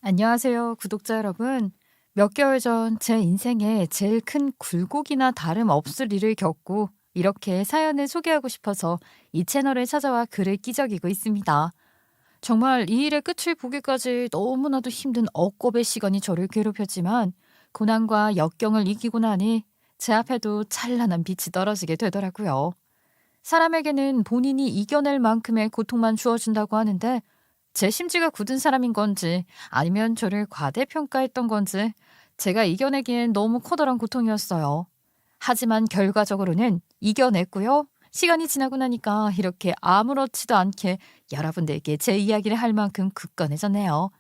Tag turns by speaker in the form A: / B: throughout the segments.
A: 안녕하세요, 구독자 여러분. 몇 개월 전 제 인생에 제일 큰 굴곡이나 다름없을 일을 겪고 이렇게 사연을 소개하고 싶어서 이 채널에 찾아와 글을 끼적이고 있습니다. 정말 이 일의 끝을 보기까지 너무나도 힘든 억겁의 시간이 저를 괴롭혔지만 고난과 역경을 이기고 나니 제 앞에도 찬란한 빛이 떨어지게 되더라고요. 사람에게는 본인이 이겨낼 만큼의 고통만 주어진다고 하는데 제 심지가 굳은 사람인 건지 아니면 저를 과대평가했던 건지 제가 이겨내기엔 너무 커다란 고통이었어요. 하지만 결과적으로는 이겨냈고요. 시간이 지나고 나니까 이렇게 아무렇지도 않게 여러분들께 제 이야기를 할 만큼 굳건해졌네요.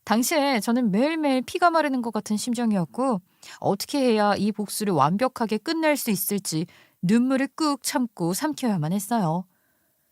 A: 당시에 저는 매일매일 피가 마르는 것 같은 심정이었고 어떻게 해야 이 복수를 완벽하게 끝낼 수 있을지 눈물을 꾹 참고 삼켜야만 했어요.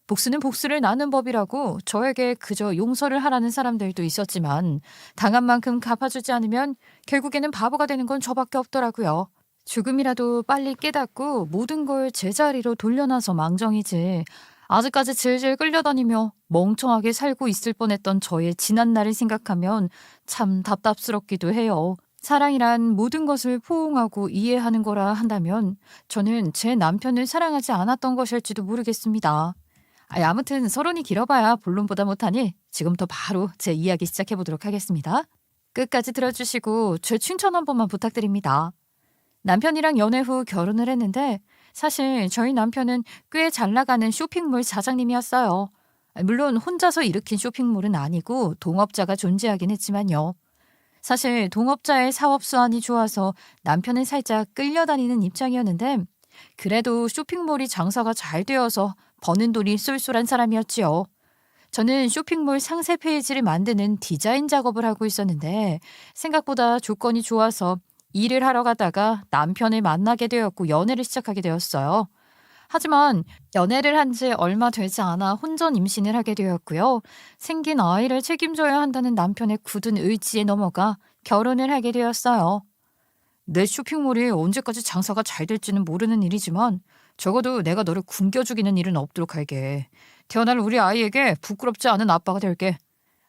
A: 복수는 복수를 나는 법이라고 저에게 그저 용서를 하라는 사람들도 있었지만 당한 만큼 갚아주지 않으면 결국에는 바보가 되는 건 저밖에 없더라고요. 조금이라도 빨리 깨닫고 모든 걸 제자리로 돌려놔서 망정이지. 아직까지 질질 끌려다니며 멍청하게 살고 있을 뻔했던 저의 지난 날을 생각하면 참 답답스럽기도 해요. 사랑이란 모든 것을 포옹하고 이해하는 거라 한다면 저는 제 남편을 사랑하지 않았던 것일지도 모르겠습니다. 아무튼 서론이 길어봐야 본론보다 못하니 지금부터 바로 제 이야기 시작해 보도록 하겠습니다. 끝까지 들어주시고 제 칭찬 한 번만 부탁드립니다. 남편이랑 연애 후 결혼을 했는데 사실 저희 남편은 꽤 잘 나가는 쇼핑몰 사장님이었어요. 물론 혼자서 일으킨 쇼핑몰은 아니고 동업자가 존재하긴 했지만요. 사실 동업자의 사업 수완이 좋아서 남편은 살짝 끌려다니는 입장이었는데 그래도 쇼핑몰이 장사가 잘 되어서 버는 돈이 쏠쏠한 사람이었지요. 저는 쇼핑몰 상세 페이지를 만드는 디자인 작업을 하고 있었는데 생각보다 조건이 좋아서 일을 하러 가다가 남편을 만나게 되었고 연애를 시작하게 되었어요. 하지만 연애를 한 지 얼마 되지 않아 혼전 임신을 하게 되었고요. 생긴 아이를 책임져야 한다는 남편의 굳은 의지에 넘어가 결혼을 하게 되었어요. 내 쇼핑몰이 언제까지 장사가 잘 될지는 모르는 일이지만 적어도 내가 너를 굶겨 죽이는 일은 없도록 할게. 태어날 우리 아이에게 부끄럽지 않은 아빠가 될게.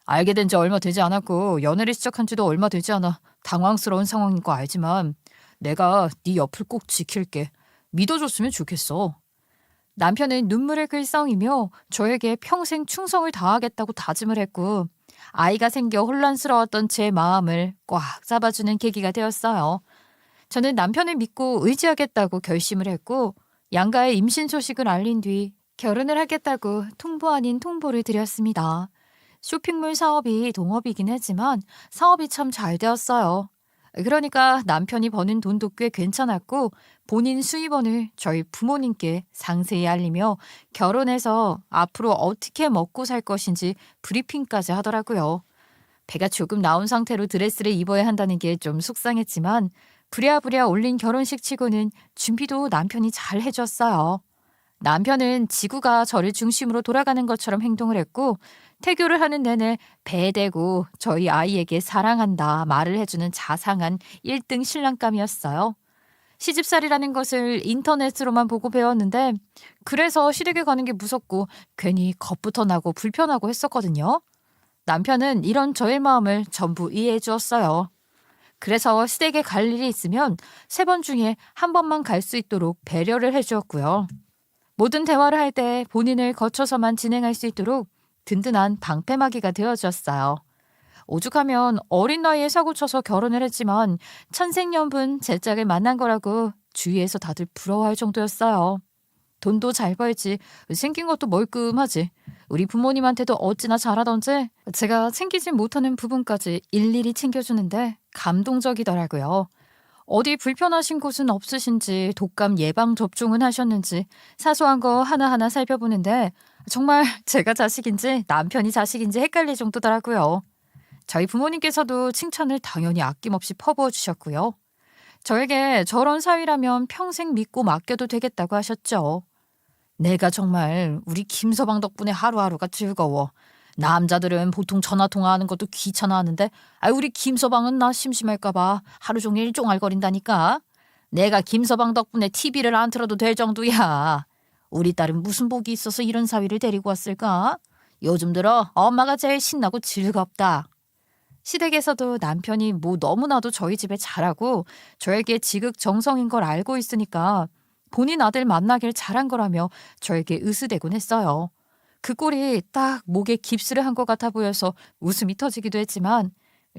A: 알게 된 지 얼마 되지 않았고 연애를 시작한 지도 얼마 되지 않아 당황스러운 상황인 거 알지만 내가 네 옆을 꼭 지킬게. 믿어줬으면 좋겠어. 남편은 눈물을 글썽이며 저에게 평생 충성을 다하겠다고 다짐을 했고 아이가 생겨 혼란스러웠던 제 마음을 꽉 잡아주는 계기가 되었어요. 저는 남편을 믿고 의지하겠다고 결심을 했고 양가의 임신 소식을 알린 뒤 결혼을 하겠다고 통보 아닌 통보를 드렸습니다. 쇼핑몰 사업이 동업이긴 했지만 사업이 참 잘 되었어요. 그러니까 남편이 버는 돈도 꽤 괜찮았고 본인 수입원을 저희 부모님께 상세히 알리며 결혼해서 앞으로 어떻게 먹고 살 것인지 브리핑까지 하더라고요. 배가 조금 나온 상태로 드레스를 입어야 한다는 게 좀 속상했지만 부랴부랴 올린 결혼식 치고는 준비도 남편이 잘 해줬어요. 남편은 지구가 저를 중심으로 돌아가는 것처럼 행동을 했고 태교를 하는 내내 배에 대고 저희 아이에게 사랑한다 말을 해주는 자상한 1등 신랑감이었어요. 시집살이라는 것을 인터넷으로만 보고 배웠는데 그래서 시댁에 가는 게 무섭고 괜히 겁부터 나고 불편하고 했었거든요. 남편은 이런 저의 마음을 전부 이해해 주었어요. 그래서 시댁에 갈 일이 있으면 3번 중에 한 번만 갈 수 있도록 배려를 해주었고요. 모든 대화를 할 때 본인을 거쳐서만 진행할 수 있도록 든든한 방패막이가 되어주었어요. 오죽하면 어린 나이에 사고쳐서 결혼을 했지만 천생연분 제 짝을 만난 거라고 주위에서 다들 부러워할 정도였어요. 돈도 잘 벌지 생긴 것도 멀끔하지 우리 부모님한테도 어찌나 잘하던지 제가 챙기지 못하는 부분까지 일일이 챙겨주는데 감동적이더라고요. 어디 불편하신 곳은 없으신지 독감 예방 접종은 하셨는지 사소한 거 하나하나 살펴보는데 정말 제가 자식인지 남편이 자식인지 헷갈릴 정도더라고요. 저희 부모님께서도 칭찬을 당연히 아낌없이 퍼부어 주셨고요. 저에게 저런 사위라면 평생 믿고 맡겨도 되겠다고 하셨죠. 내가 정말 우리 김서방 덕분에 하루하루가 즐거워. 남자들은 보통 전화 통화하는 것도 귀찮아하는데 우리 김서방은 나 심심할까봐 하루 종일 쫑알거린다니까. 내가 김서방 덕분에 TV를 안 틀어도 될 정도야. 우리 딸은 무슨 복이 있어서 이런 사위를 데리고 왔을까? 요즘 들어 엄마가 제일 신나고 즐겁다. 시댁에서도 남편이 뭐 너무나도 저희 집에 잘하고 저에게 지극정성인 걸 알고 있으니까 본인 아들 만나길 잘한 거라며 저에게 으스대곤 했어요. 그 꼴이 딱 목에 깁스를 한 것 같아 보여서 웃음이 터지기도 했지만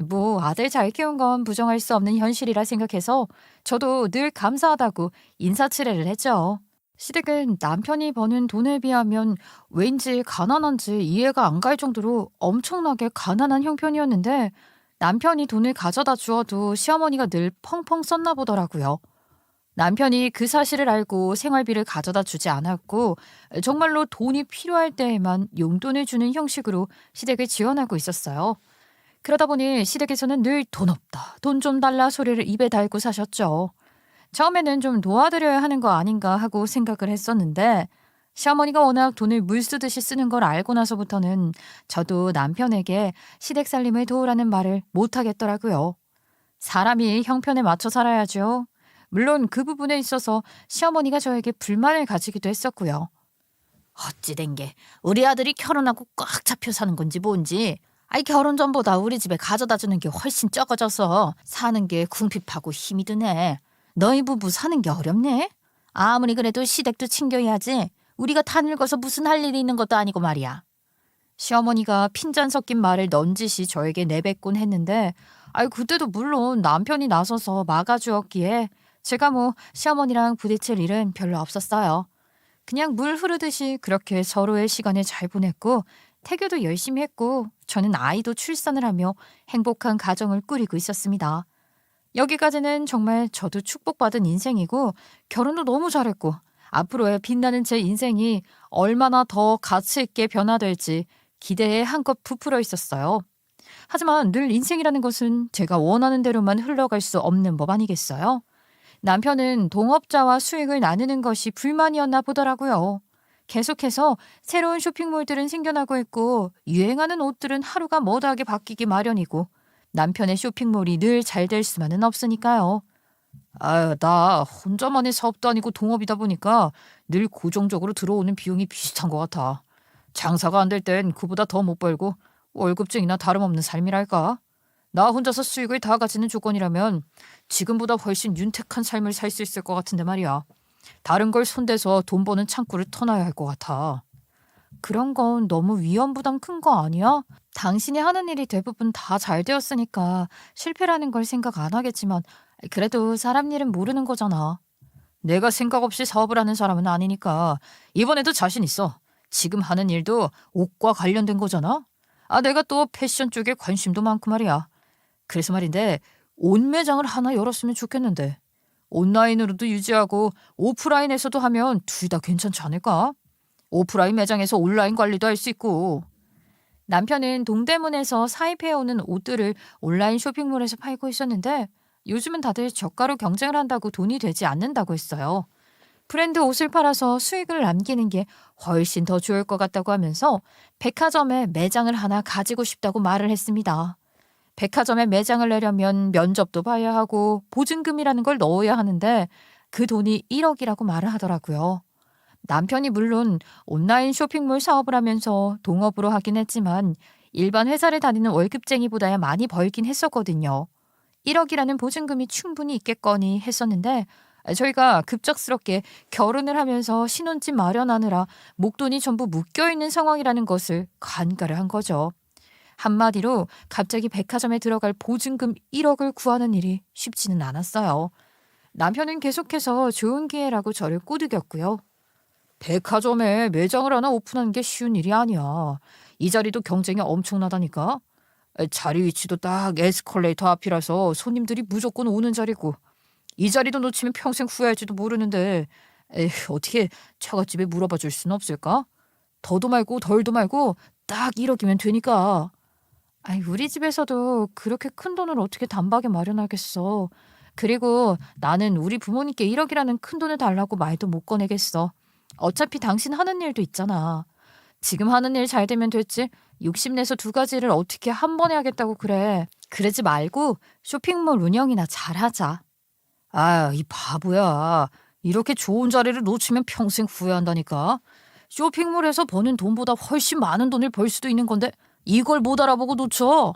A: 뭐 아들 잘 키운 건 부정할 수 없는 현실이라 생각해서 저도 늘 감사하다고 인사치레를 했죠. 시댁은 남편이 버는 돈에 비하면 왠지 가난한지 이해가 안 갈 정도로 엄청나게 가난한 형편이었는데 남편이 돈을 가져다 주어도 시어머니가 늘 펑펑 썼나 보더라고요. 남편이 그 사실을 알고 생활비를 가져다 주지 않았고 정말로 돈이 필요할 때에만 용돈을 주는 형식으로 시댁을 지원하고 있었어요. 그러다 보니 시댁에서는 늘 돈 없다, 돈 좀 달라 소리를 입에 달고 사셨죠. 처음에는 좀 도와드려야 하는 거 아닌가 하고 생각을 했었는데 시어머니가 워낙 돈을 물 쓰듯이 쓰는 걸 알고 나서부터는 저도 남편에게 시댁 살림을 도우라는 말을 못 하겠더라고요. 사람이 형편에 맞춰 살아야죠. 물론 그 부분에 있어서 시어머니가 저에게 불만을 가지기도 했었고요. 어찌 된 게 우리 아들이 결혼하고 꽉 잡혀 사는 건지 뭔지. 아이 결혼 전보다 우리 집에 가져다 주는 게 훨씬 적어져서 사는 게 궁핍하고 힘이 드네. 너희 부부 사는 게 어렵네? 아무리 그래도 시댁도 챙겨야지. 우리가 다 늙어서 무슨 할 일이 있는 것도 아니고 말이야. 시어머니가 핀잔 섞인 말을 넌지시 저에게 내뱉곤 했는데 그때도 물론 남편이 나서서 막아주었기에 제가 뭐 시어머니랑 부딪힐 일은 별로 없었어요. 그냥 물 흐르듯이 그렇게 서로의 시간을 잘 보냈고 태교도 열심히 했고 저는 아이도 출산을 하며 행복한 가정을 꾸리고 있었습니다. 여기까지는 정말 저도 축복받은 인생이고 결혼도 너무 잘했고 앞으로의 빛나는 제 인생이 얼마나 더 가치 있게 변화될지 기대에 한껏 부풀어 있었어요. 하지만 늘 인생이라는 것은 제가 원하는 대로만 흘러갈 수 없는 법 아니겠어요? 남편은 동업자와 수익을 나누는 것이 불만이었나 보더라고요. 계속해서 새로운 쇼핑몰들은 생겨나고 있고 유행하는 옷들은 하루가 머다하게 바뀌기 마련이고 남편의 쇼핑몰이 늘 잘 될 수만은 없으니까요. 나 혼자만의 사업도 아니고 동업이다 보니까 늘 고정적으로 들어오는 비용이 비슷한 것 같아. 장사가 안 될 땐 그보다 더 못 벌고 월급쟁이나 다름없는 삶이랄까? 나 혼자서 수익을 다 가지는 조건이라면 지금보다 훨씬 윤택한 삶을 살 수 있을 것 같은데 말이야. 다른 걸 손대서 돈 버는 창구를 터놔야 할 것 같아. 그런 건 너무 위험 부담 큰 거 아니야? 당신이 하는 일이 대부분 다 잘 되었으니까 실패라는 걸 생각 안 하겠지만 그래도 사람 일은 모르는 거잖아. 내가 생각 없이 사업을 하는 사람은 아니니까 이번에도 자신 있어. 지금 하는 일도 옷과 관련된 거잖아. 내가 또 패션 쪽에 관심도 많고 말이야. 그래서 말인데 옷 매장을 하나 열었으면 좋겠는데 온라인으로도 유지하고 오프라인에서도 하면 둘 다 괜찮지 않을까? 오프라인 매장에서 온라인 관리도 할 수 있고. 남편은 동대문에서 사입해오는 옷들을 온라인 쇼핑몰에서 팔고 있었는데 요즘은 다들 저가로 경쟁을 한다고 돈이 되지 않는다고 했어요. 브랜드 옷을 팔아서 수익을 남기는 게 훨씬 더 좋을 것 같다고 하면서 백화점에 매장을 하나 가지고 싶다고 말을 했습니다. 백화점에 매장을 내려면 면접도 봐야 하고 보증금이라는 걸 넣어야 하는데 그 돈이 1억이라고 말을 하더라고요. 남편이 물론 온라인 쇼핑몰 사업을 하면서 동업으로 하긴 했지만 일반 회사를 다니는 월급쟁이보다야 많이 벌긴 했었거든요. 1억이라는 보증금이 충분히 있겠거니 했었는데 저희가 급작스럽게 결혼을 하면서 신혼집 마련하느라 목돈이 전부 묶여있는 상황이라는 것을 간과를 한 거죠. 한마디로 갑자기 백화점에 들어갈 보증금 1억을 구하는 일이 쉽지는 않았어요. 남편은 계속해서 좋은 기회라고 저를 꼬드겼고요. 백화점에 매장을 하나 오픈하는 게 쉬운 일이 아니야. 이 자리도 경쟁이 엄청나다니까. 자리 위치도 딱 에스컬레이터 앞이라서 손님들이 무조건 오는 자리고 이 자리도 놓치면 평생 후회할지도 모르는데 어떻게 처갓집에 물어봐 줄 수는 없을까? 더도 말고 덜도 말고 딱 1억이면 되니까. 우리 집에서도 그렇게 큰 돈을 어떻게 단박에 마련하겠어. 그리고 나는 우리 부모님께 1억이라는 큰 돈을 달라고 말도 못 꺼내겠어. 어차피 당신 하는 일도 있잖아. 지금 하는 일 잘 되면 됐지. 욕심내서 두 가지를 어떻게 한 번에 하겠다고 그래. 그러지 말고 쇼핑몰 운영이나 잘하자. 이 바보야. 이렇게 좋은 자리를 놓치면 평생 후회한다니까. 쇼핑몰에서 버는 돈보다 훨씬 많은 돈을 벌 수도 있는 건데 이걸 못 알아보고 놓쳐.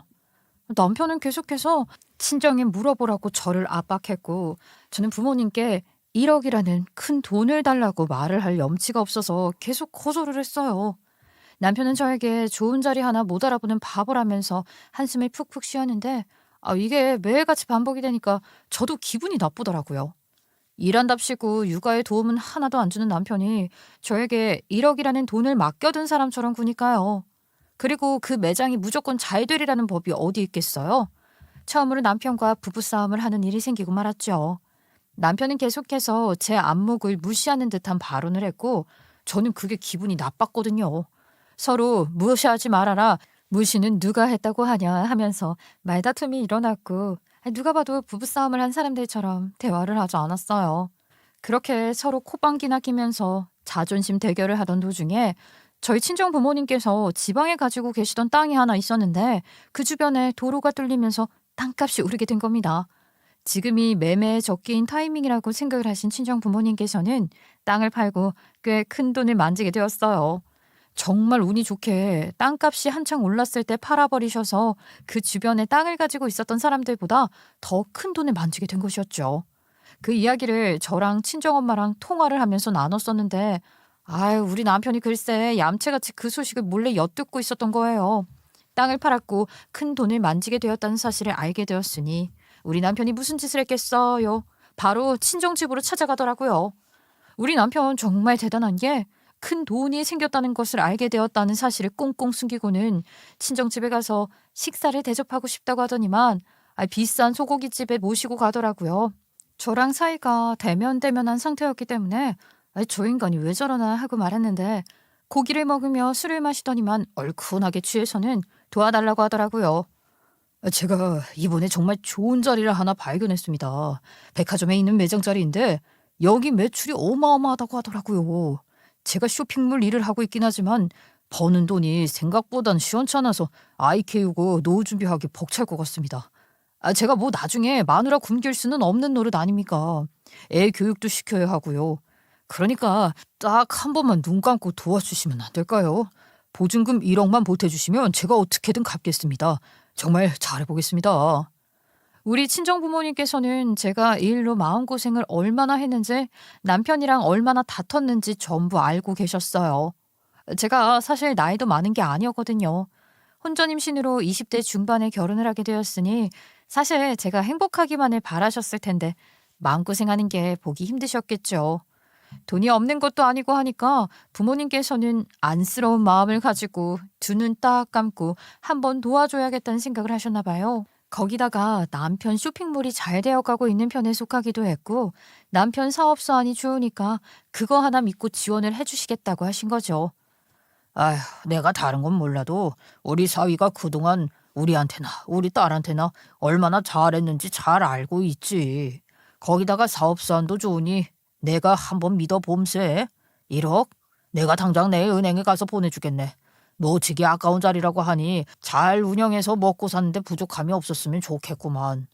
A: 남편은 계속해서 친정에 물어보라고 저를 압박했고, 저는 부모님께 1억이라는 큰 돈을 달라고 말을 할 염치가 없어서 계속 거절을 했어요. 남편은 저에게 좋은 자리 하나 못 알아보는 바보라면서 한숨을 푹푹 쉬었는데, 이게 매일같이 반복이 되니까 저도 기분이 나쁘더라고요. 일한답시고 육아에 도움은 하나도 안 주는 남편이 저에게 1억이라는 돈을 맡겨둔 사람처럼 구니까요. 그리고 그 매장이 무조건 잘 되리라는 법이 어디 있겠어요? 처음으로 남편과 부부싸움을 하는 일이 생기고 말았죠. 남편은 계속해서 제 안목을 무시하는 듯한 발언을 했고, 저는 그게 기분이 나빴거든요. 서로 무시하지 말아라, 무시는 누가 했다고 하냐 하면서 말다툼이 일어났고, 누가 봐도 부부싸움을 한 사람들처럼 대화를 하지 않았어요. 그렇게 서로 코방기나 끼면서 자존심 대결을 하던 도중에 저희 친정 부모님께서 지방에 가지고 계시던 땅이 하나 있었는데, 그 주변에 도로가 뚫리면서 땅값이 오르게 된 겁니다. 지금이 매매에 적기인 타이밍이라고 생각을 하신 친정 부모님께서는 땅을 팔고 꽤 큰 돈을 만지게 되었어요. 정말 운이 좋게 땅값이 한창 올랐을 때 팔아버리셔서 그 주변에 땅을 가지고 있었던 사람들보다 더 큰 돈을 만지게 된 것이었죠. 그 이야기를 저랑 친정엄마랑 통화를 하면서 나눴었는데, 우리 남편이 글쎄 얌체같이 그 소식을 몰래 엿듣고 있었던 거예요. 땅을 팔았고 큰 돈을 만지게 되었다는 사실을 알게 되었으니 우리 남편이 무슨 짓을 했겠어요? 바로 친정집으로 찾아가더라고요. 우리 남편 정말 대단한 게, 큰 돈이 생겼다는 것을 알게 되었다는 사실을 꽁꽁 숨기고는 친정집에 가서 식사를 대접하고 싶다고 하더니만 비싼 소고기집에 모시고 가더라고요. 저랑 사이가 대면대면한 상태였기 때문에 저 인간이 왜 저러나 하고 말았는데, 고기를 먹으며 술을 마시더니만 얼큰하게 취해서는 도와달라고 하더라고요. 제가 이번에 정말 좋은 자리를 하나 발견했습니다. 백화점에 있는 매장 자리인데 여기 매출이 어마어마하다고 하더라고요. 제가 쇼핑몰 일을 하고 있긴 하지만 버는 돈이 생각보단 시원찮아서 아이 키우고 노후 준비하기 벅찰 것 같습니다. 제가 뭐 나중에 마누라 굶길 수는 없는 노릇 아닙니까? 애 교육도 시켜야 하고요. 그러니까 딱 한 번만 눈 감고 도와주시면 안 될까요? 보증금 1억만 보태주시면 제가 어떻게든 갚겠습니다. 정말 잘해보겠습니다. 우리 친정 부모님께서는 제가 이 일로 마음고생을 얼마나 했는지, 남편이랑 얼마나 다퉜는지 전부 알고 계셨어요. 제가 사실 나이도 많은 게 아니었거든요. 혼전 임신으로 20대 중반에 결혼을 하게 되었으니 사실 제가 행복하기만을 바라셨을 텐데 마음고생하는 게 보기 힘드셨겠죠. 돈이 없는 것도 아니고 하니까 부모님께서는 안쓰러운 마음을 가지고 두 눈 딱 감고 한번 도와줘야겠다는 생각을 하셨나 봐요. 거기다가 남편 쇼핑몰이 잘 되어가고 있는 편에 속하기도 했고, 남편 사업 사안이 좋으니까 그거 하나 믿고 지원을 해주시겠다고 하신 거죠. 아휴, 내가 다른 건 몰라도 우리 사위가 그동안 우리한테나 우리 딸한테나 얼마나 잘했는지 잘 알고 있지. 거기다가 사업 사안도 좋으니 내가 한번 믿어봄세. 1억? 내가 당장 내 은행에 가서 보내주겠네. 놓치기 아까운 자리라고 하니 잘 운영해서 먹고 사는데 부족함이 없었으면 좋겠구만.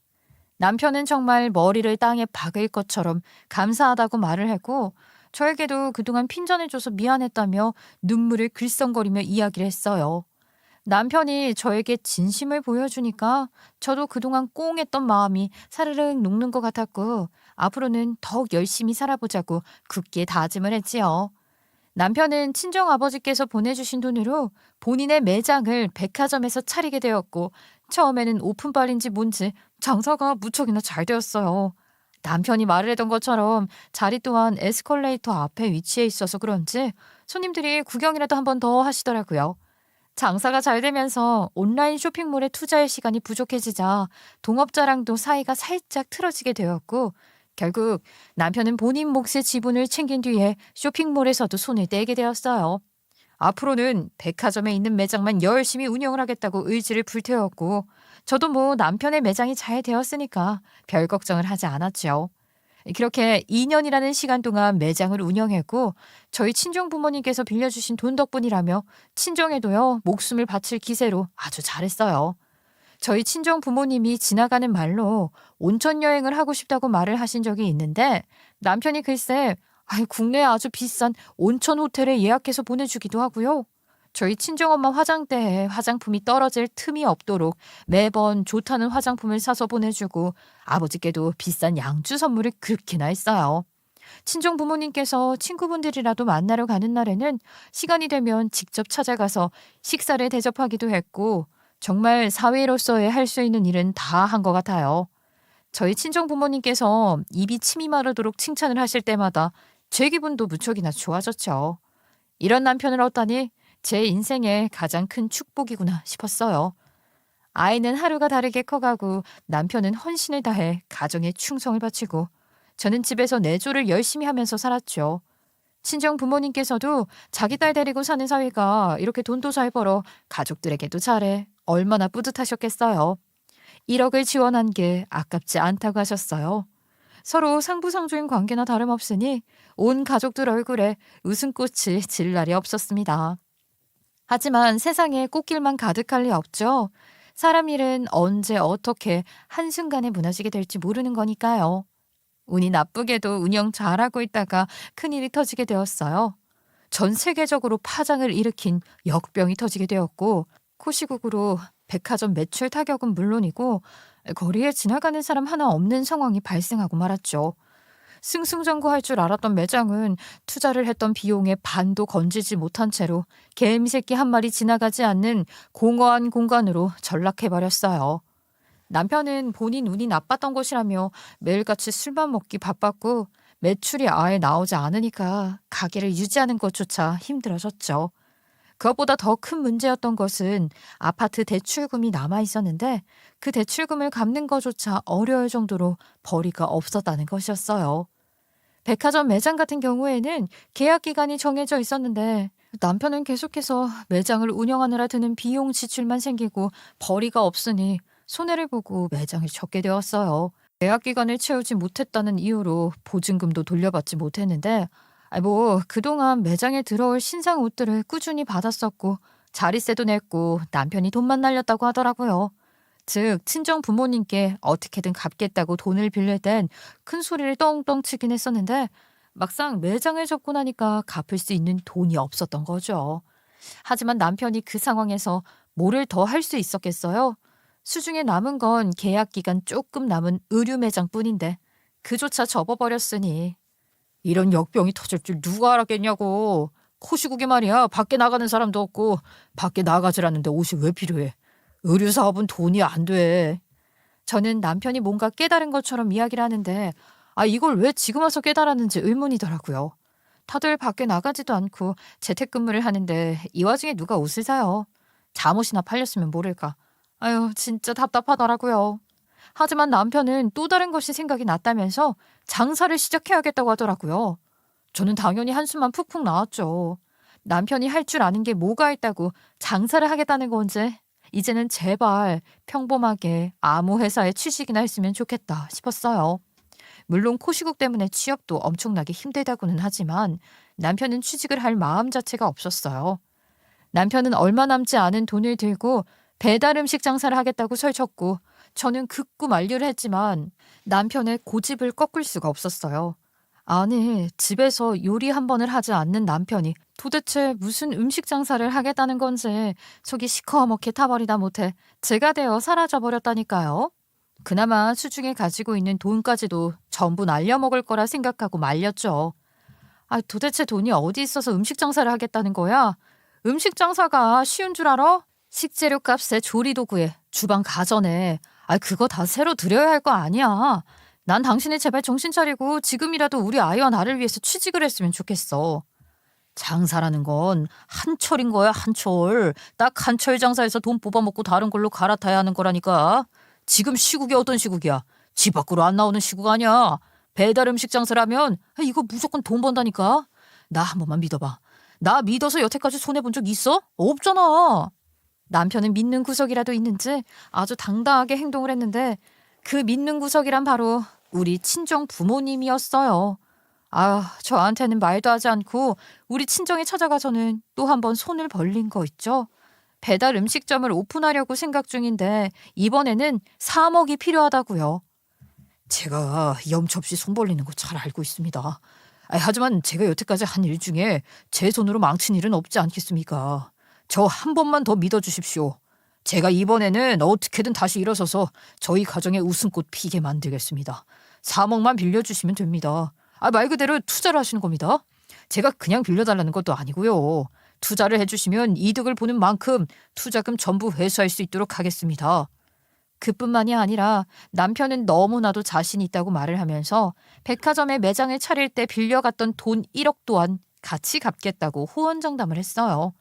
A: 남편은 정말 머리를 땅에 박을 것처럼 감사하다고 말을 했고, 저에게도 그동안 핀잔을 줘서 미안했다며 눈물을 글썽거리며 이야기를 했어요. 남편이 저에게 진심을 보여주니까 저도 그동안 꽁했던 마음이 사르륵 녹는 것 같았고, 앞으로는 더욱 열심히 살아보자고 굳게 다짐을 했지요. 남편은 친정아버지께서 보내주신 돈으로 본인의 매장을 백화점에서 차리게 되었고, 처음에는 오픈빨인지 뭔지 장사가 무척이나 잘 되었어요. 남편이 말을 했던 것처럼 자리 또한 에스컬레이터 앞에 위치해 있어서 그런지 손님들이 구경이라도 한 번 더 하시더라고요. 장사가 잘 되면서 온라인 쇼핑몰에 투자할 시간이 부족해지자 동업자랑도 사이가 살짝 틀어지게 되었고, 결국 남편은 본인 몫의 지분을 챙긴 뒤에 쇼핑몰에서도 손을 떼게 되었어요. 앞으로는 백화점에 있는 매장만 열심히 운영을 하겠다고 의지를 불태웠고, 저도 뭐 남편의 매장이 잘 되었으니까 별 걱정을 하지 않았죠. 그렇게 2년이라는 시간 동안 매장을 운영했고, 저희 친정 부모님께서 빌려주신 돈 덕분이라며 친정에도요 목숨을 바칠 기세로 아주 잘했어요. 저희 친정 부모님이 지나가는 말로 온천 여행을 하고 싶다고 말을 하신 적이 있는데, 남편이 글쎄 국내에 아주 비싼 온천 호텔에 예약해서 보내주기도 하고요. 저희 친정엄마 화장대에 화장품이 떨어질 틈이 없도록 매번 좋다는 화장품을 사서 보내주고 아버지께도 비싼 양주 선물을 그렇게나 했어요. 친정 부모님께서 친구분들이라도 만나러 가는 날에는 시간이 되면 직접 찾아가서 식사를 대접하기도 했고 정말 사회로서의 할 수 있는 일은 다 한 것 같아요. 저희 친정 부모님께서 입이 침이 마르도록 칭찬을 하실 때마다 제 기분도 무척이나 좋아졌죠. 이런 남편을 얻다니 제 인생의 가장 큰 축복이구나 싶었어요. 아이는 하루가 다르게 커가고 남편은 헌신을 다해 가정에 충성을 바치고 저는 집에서 내조를 열심히 하면서 살았죠. 친정 부모님께서도 자기 딸 데리고 사는 사위가 이렇게 돈도 잘 벌어 가족들에게도 잘해 얼마나 뿌듯하셨겠어요. 1억을 지원한 게 아깝지 않다고 하셨어요. 서로 상부상조인 관계나 다름없으니 온 가족들 얼굴에 웃음꽃이 질 날이 없었습니다. 하지만 세상에 꽃길만 가득할 리 없죠. 사람 일은 언제 어떻게 한순간에 무너지게 될지 모르는 거니까요. 운이 나쁘게도 운영 잘하고 있다가 큰일이 터지게 되었어요. 전 세계적으로 파장을 일으킨 역병이 터지게 되었고 코시국으로 백화점 매출 타격은 물론이고 거리에 지나가는 사람 하나 없는 상황이 발생하고 말았죠. 승승장구할 줄 알았던 매장은 투자를 했던 비용의 반도 건지지 못한 채로 개미새끼 한 마리 지나가지 않는 공허한 공간으로 전락해버렸어요. 남편은 본인 운이 나빴던 것이라며 매일같이 술만 먹기 바빴고 매출이 아예 나오지 않으니까 가게를 유지하는 것조차 힘들어졌죠. 그것보다 더 큰 문제였던 것은 아파트 대출금이 남아 있었는데 그 대출금을 갚는 것조차 어려울 정도로 벌이가 없었다는 것이었어요. 백화점 매장 같은 경우에는 계약 기간이 정해져 있었는데 남편은 계속해서 매장을 운영하느라 드는 비용 지출만 생기고 벌이가 없으니 손해를 보고 매장을 접게 되었어요. 계약 기간을 채우지 못했다는 이유로 보증금도 돌려받지 못했는데 그동안 매장에 들어올 신상 옷들을 꾸준히 받았었고 자리세도 냈고 남편이 돈만 날렸다고 하더라고요. 즉 친정 부모님께 어떻게든 갚겠다고 돈을 빌릴 땐 큰 소리를 떵떵 치긴 했었는데 막상 매장을 접고 나니까 갚을 수 있는 돈이 없었던 거죠. 하지만 남편이 그 상황에서 뭐를 더 할 수 있었겠어요? 수중에 남은 건 계약 기간 조금 남은 의류 매장뿐인데 그조차 접어버렸으니 이런 역병이 터질 줄 누가 알았겠냐고. 코시국이 말이야. 밖에 나가는 사람도 없고 밖에 나가지라는데 옷이 왜 필요해. 의류 사업은 돈이 안 돼. 저는 남편이 뭔가 깨달은 것처럼 이야기를 하는데 이걸 왜 지금 와서 깨달았는지 의문이더라고요. 다들 밖에 나가지도 않고 재택근무를 하는데 이 와중에 누가 옷을 사요. 잠옷이나 팔렸으면 모를까. 아유 진짜 답답하더라고요. 하지만 남편은 또 다른 것이 생각이 났다면서 장사를 시작해야겠다고 하더라고요. 저는 당연히 한숨만 푹푹 나왔죠. 남편이 할 줄 아는 게 뭐가 있다고 장사를 하겠다는 건지 이제는 제발 평범하게 아무 회사에 취직이나 했으면 좋겠다 싶었어요. 물론 코시국 때문에 취업도 엄청나게 힘들다고는 하지만 남편은 취직을 할 마음 자체가 없었어요. 남편은 얼마 남지 않은 돈을 들고 배달 음식 장사를 하겠다고 설쳤고 저는 극구 만류를 했지만 남편의 고집을 꺾을 수가 없었어요. 아니, 집에서 요리 한 번을 하지 않는 남편이 도대체 무슨 음식 장사를 하겠다는 건지 속이 시커멓게 타버리다 못해 제가 되어 사라져버렸다니까요. 그나마 수중에 가지고 있는 돈까지도 전부 날려먹을 거라 생각하고 말렸죠. 도대체 돈이 어디 있어서 음식 장사를 하겠다는 거야? 음식 장사가 쉬운 줄 알아? 식재료 값에 조리도구에 주방 가전에 그거 다 새로 들여야 할 거 아니야. 난 당신이 제발 정신 차리고 지금이라도 우리 아이와 나를 위해서 취직을 했으면 좋겠어. 장사라는 건 한철인 거야, 한철. 딱 한철 장사에서 돈 뽑아먹고 다른 걸로 갈아타야 하는 거라니까. 지금 시국이 어떤 시국이야? 집 밖으로 안 나오는 시국 아니야. 배달 음식 장사라면 이거 무조건 돈 번다니까. 나 한 번만 믿어봐. 나 믿어서 여태까지 손해본 적 있어? 없잖아. 남편은 믿는 구석이라도 있는지 아주 당당하게 행동을 했는데 그 믿는 구석이란 바로 우리 친정 부모님이었어요. 저한테는 말도 하지 않고 우리 친정에 찾아가서는 또 한 번 손을 벌린 거 있죠. 배달 음식점을 오픈하려고 생각 중인데 이번에는 3억이 필요하다고요. 제가 염치 없이 손 벌리는 거 잘 알고 있습니다. 하지만 제가 여태까지 한 일 중에 제 손으로 망친 일은 없지 않겠습니까? 저 한 번만 더 믿어주십시오. 제가 이번에는 어떻게든 다시 일어서서 저희 가정의 웃음꽃 피게 만들겠습니다. 4억만 빌려주시면 됩니다. 말 그대로 투자를 하시는 겁니다. 제가 그냥 빌려달라는 것도 아니고요. 투자를 해주시면 이득을 보는 만큼 투자금 전부 회수할 수 있도록 하겠습니다. 그뿐만이 아니라 남편은 너무나도 자신 있다고 말을 하면서 백화점에 매장을 차릴 때 빌려갔던 돈 1억 또한 같이 갚겠다고 호언장담을 했어요.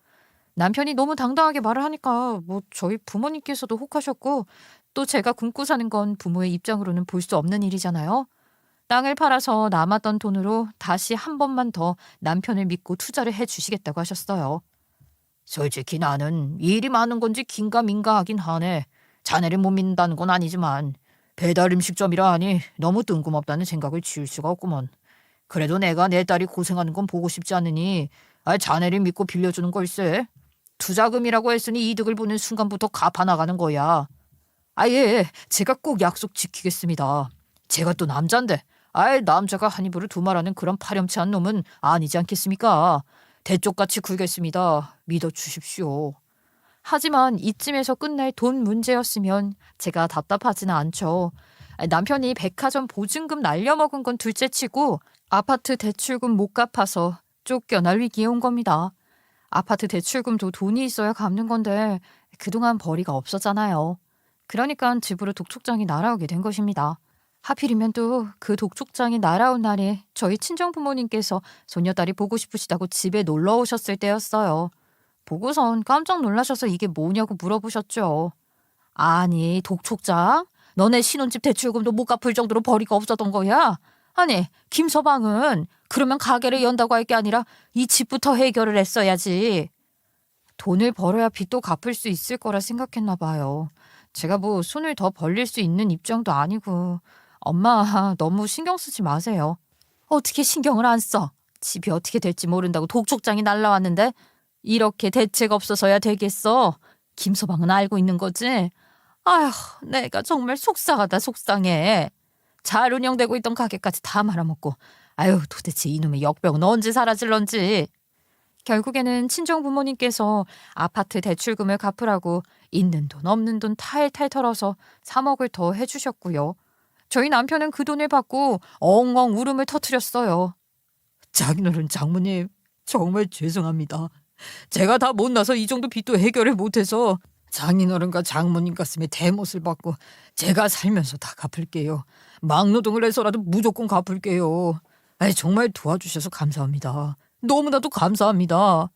A: 남편이 너무 당당하게 말을 하니까 저희 부모님께서도 혹하셨고, 또 제가 굶고 사는 건 부모의 입장으로는 볼 수 없는 일이잖아요. 땅을 팔아서 남았던 돈으로 다시 한 번만 더 남편을 믿고 투자를 해주시겠다고 하셨어요. 솔직히 나는 일이 많은 건지 긴가민가하긴 하네. 자네를 못 믿는다는 건 아니지만 배달 음식점이라 하니 너무 뜬금없다는 생각을 지울 수가 없구먼. 그래도 내가 내 딸이 고생하는 건 보고 싶지 않으니 자네를 믿고 빌려주는 걸세. 투자금이라고 했으니 이득을 보는 순간부터 갚아나가는 거야. 예, 제가 꼭 약속 지키겠습니다. 제가 또 남잔데, 남자가 한 입으로 두말하는 그런 파렴치한 놈은 아니지 않겠습니까? 대쪽같이 굴겠습니다. 믿어주십시오. 하지만 이쯤에서 끝날 돈 문제였으면 제가 답답하지는 않죠. 남편이 백화점 보증금 날려먹은 건 둘째치고 아파트 대출금 못 갚아서 쫓겨날 위기에 온 겁니다. 아파트 대출금도 돈이 있어야 갚는 건데 그동안 벌이가 없었잖아요. 그러니까 집으로 독촉장이 날아오게 된 것입니다. 하필이면 또 그 독촉장이 날아온 날이 저희 친정부모님께서 손녀딸이 보고 싶으시다고 집에 놀러 오셨을 때였어요. 보고선 깜짝 놀라셔서 이게 뭐냐고 물어보셨죠. 아니, 독촉장? 너네 신혼집 대출금도 못 갚을 정도로 벌이가 없었던 거야? 아니, 김서방은 그러면 가게를 연다고 할 게 아니라 이 집부터 해결을 했어야지. 돈을 벌어야 빚도 갚을 수 있을 거라 생각했나 봐요. 제가 손을 더 벌릴 수 있는 입장도 아니고. 엄마, 너무 신경 쓰지 마세요. 어떻게 신경을 안 써? 집이 어떻게 될지 모른다고 독촉장이 날라왔는데 이렇게 대책 없어서야 되겠어. 김서방은 알고 있는 거지? 아휴, 내가 정말 속상하다, 속상해. 잘 운영되고 있던 가게까지 다 말아먹고. 도대체 이놈의 역병은 언제 사라질런지. 결국에는 친정부모님께서 아파트 대출금을 갚으라고 있는 돈 없는 돈 탈탈 털어서 3억을 더 해주셨고요. 저희 남편은 그 돈을 받고 엉엉 울음을 터뜨렸어요. 장인어른, 장모님, 정말 죄송합니다. 제가 다 못나서 이 정도 빚도 해결을 못해서 장인어른과 장모님 가슴에 대못을 받고 제가 살면서 다 갚을게요. 막노동을 해서라도 무조건 갚을게요. 정말 도와주셔서 감사합니다. 너무나도 감사합니다.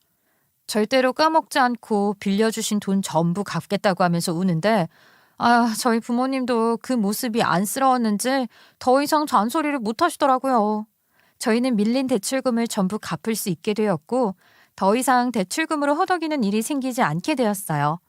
A: 절대로 까먹지 않고 빌려주신 돈 전부 갚겠다고 하면서 우는데 저희 부모님도 그 모습이 안쓰러웠는지 더 이상 잔소리를 못 하시더라고요. 저희는 밀린 대출금을 전부 갚을 수 있게 되었고 더 이상 대출금으로 허덕이는 일이 생기지 않게 되었어요.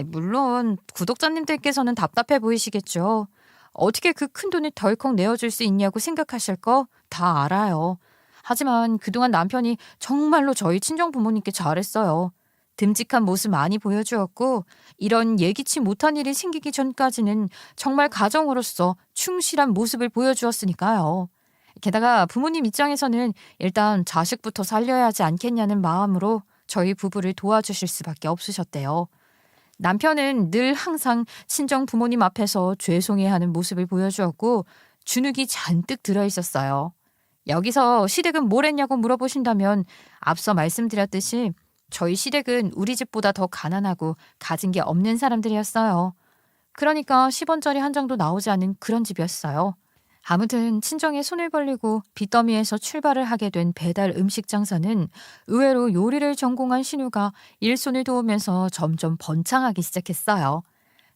A: 물론 구독자님들께서는 답답해 보이시겠죠. 어떻게 그 큰 돈을 덜컥 내어줄 수 있냐고 생각하실 거 다 알아요. 하지만 그동안 남편이 정말로 저희 친정부모님께 잘했어요. 듬직한 모습 많이 보여주었고 이런 예기치 못한 일이 생기기 전까지는 정말 가정으로서 충실한 모습을 보여주었으니까요. 게다가 부모님 입장에서는 일단 자식부터 살려야 하지 않겠냐는 마음으로 저희 부부를 도와주실 수밖에 없으셨대요. 남편은 늘 항상 친정 부모님 앞에서 죄송해하는 모습을 보여주었고 주눅이 잔뜩 들어있었어요. 여기서 시댁은 뭘 했냐고 물어보신다면 앞서 말씀드렸듯이 저희 시댁은 우리 집보다 더 가난하고 가진 게 없는 사람들이었어요. 그러니까 10원짜리 한 장도 나오지 않은 그런 집이었어요. 아무튼 친정에 손을 벌리고 빚더미에서 출발을 하게 된 배달 음식 장사는 의외로 요리를 전공한 신우가 일손을 도우면서 점점 번창하기 시작했어요.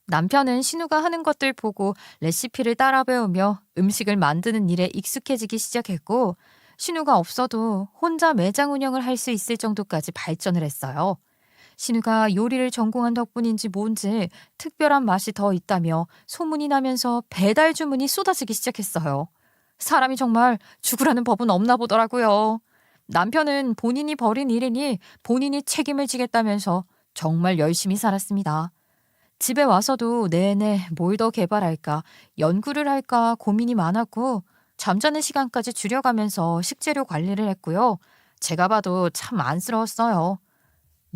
A: 남편은 신우가 하는 것들 보고 레시피를 따라 배우며 음식을 만드는 일에 익숙해지기 시작했고 신우가 없어도 혼자 매장 운영을 할 수 있을 정도까지 발전을 했어요. 신우가 요리를 전공한 덕분인지 뭔지 특별한 맛이 더 있다며 소문이 나면서 배달 주문이 쏟아지기 시작했어요. 사람이 정말 죽으라는 법은 없나 보더라고요. 남편은 본인이 벌인 일이니 본인이 책임을 지겠다면서 정말 열심히 살았습니다. 집에 와서도 내내 뭘 더 개발할까, 연구를 할까 고민이 많았고 잠자는 시간까지 줄여가면서 식재료 관리를 했고요. 제가 봐도 참 안쓰러웠어요.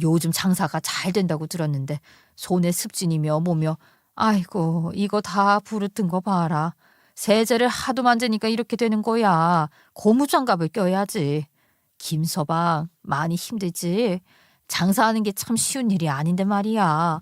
A: 요즘 장사가 잘 된다고 들었는데 손에 습진이며 뭐며 아이고 이거 다 부르튼 거 봐라. 세제를 하도 만지니까 이렇게 되는 거야. 고무장갑을 껴야지. 김서방 많이 힘들지? 장사하는 게 참 쉬운 일이 아닌데 말이야.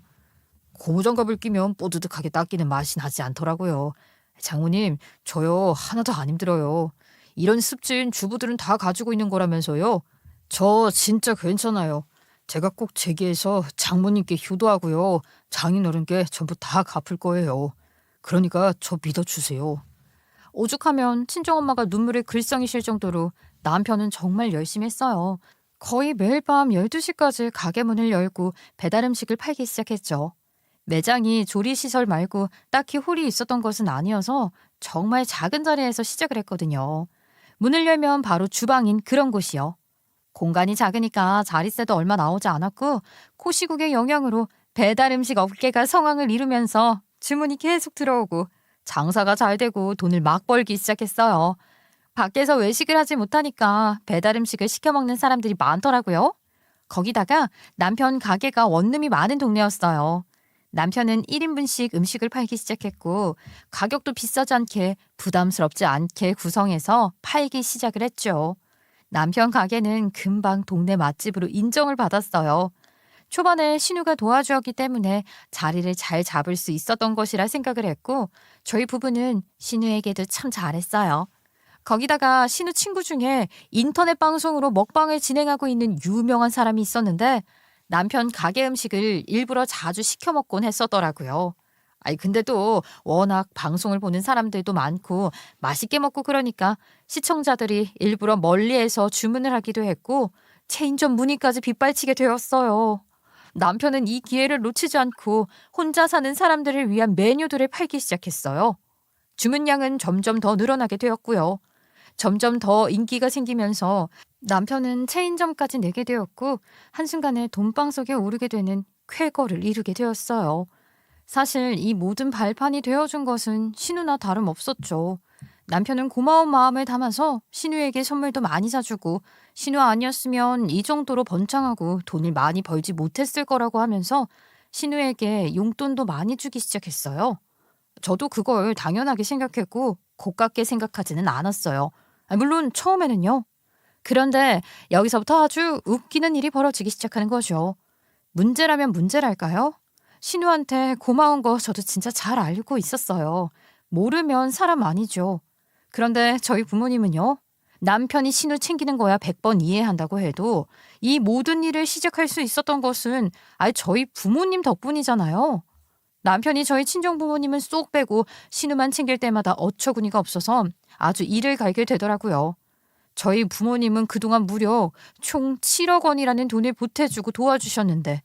A: 고무장갑을 끼면 뽀드득하게 닦이는 맛이 나지 않더라고요. 장모님, 저요 하나도 안 힘들어요. 이런 습진 주부들은 다 가지고 있는 거라면서요. 저 진짜 괜찮아요. 제가 꼭 제기해서 장모님께 효도하고요. 장인어른께 전부 다 갚을 거예요. 그러니까 저 믿어주세요. 오죽하면 친정엄마가 눈물을 글썽이실 정도로 남편은 정말 열심히 했어요. 거의 매일 밤 12시까지 가게 문을 열고 배달 음식을 팔기 시작했죠. 매장이 조리시설 말고 딱히 홀이 있었던 것은 아니어서 정말 작은 자리에서 시작을 했거든요. 문을 열면 바로 주방인 그런 곳이요. 공간이 작으니까 자릿세도 얼마 나오지 않았고 코시국의 영향으로 배달 음식 업계가 성황을 이루면서 주문이 계속 들어오고 장사가 잘 되고 돈을 막 벌기 시작했어요. 밖에서 외식을 하지 못하니까 배달 음식을 시켜 먹는 사람들이 많더라고요. 거기다가 남편 가게가 원룸이 많은 동네였어요. 남편은 1인분씩 음식을 팔기 시작했고 가격도 비싸지 않게 부담스럽지 않게 구성해서 팔기 시작을 했죠. 남편 가게는 금방 동네 맛집으로 인정을 받았어요. 초반에 신우가 도와주었기 때문에 자리를 잘 잡을 수 있었던 것이라 생각을 했고 저희 부부는 신우에게도 참 잘했어요. 거기다가 신우 친구 중에 인터넷 방송으로 먹방을 진행하고 있는 유명한 사람이 있었는데 남편 가게 음식을 일부러 자주 시켜 먹곤 했었더라고요. 아니 근데 또 워낙 방송을 보는 사람들도 많고 맛있게 먹고 그러니까 시청자들이 일부러 멀리에서 주문을 하기도 했고 체인점 문의까지 빗발치게 되었어요. 남편은 이 기회를 놓치지 않고 혼자 사는 사람들을 위한 메뉴들을 팔기 시작했어요. 주문량은 점점 더 늘어나게 되었고요. 점점 더 인기가 생기면서 남편은 체인점까지 내게 되었고 한순간에 돈방 속에 오르게 되는 쾌거를 이루게 되었어요. 사실 이 모든 발판이 되어준 것은 신우나 다름없었죠. 남편은 고마운 마음을 담아서 신우에게 선물도 많이 사주고 신우 아니었으면 이 정도로 번창하고 돈을 많이 벌지 못했을 거라고 하면서 신우에게 용돈도 많이 주기 시작했어요. 저도 그걸 당연하게 생각했고 고깝게 생각하지는 않았어요. 물론 처음에는요. 그런데 여기서부터 아주 웃기는 일이 벌어지기 시작하는 거죠. 문제라면 문제랄까요? 신우한테 고마운 거 저도 진짜 잘 알고 있었어요. 모르면 사람 아니죠. 그런데 저희 부모님은요. 남편이 신우 챙기는 거야 100번 이해한다고 해도 이 모든 일을 시작할 수 있었던 것은 아예 저희 부모님 덕분이잖아요. 남편이 저희 친정 부모님은 쏙 빼고 신우만 챙길 때마다 어처구니가 없어서 아주 이를 갈게 되더라고요. 저희 부모님은 그동안 무려 총 7억 원이라는 돈을 보태주고 도와주셨는데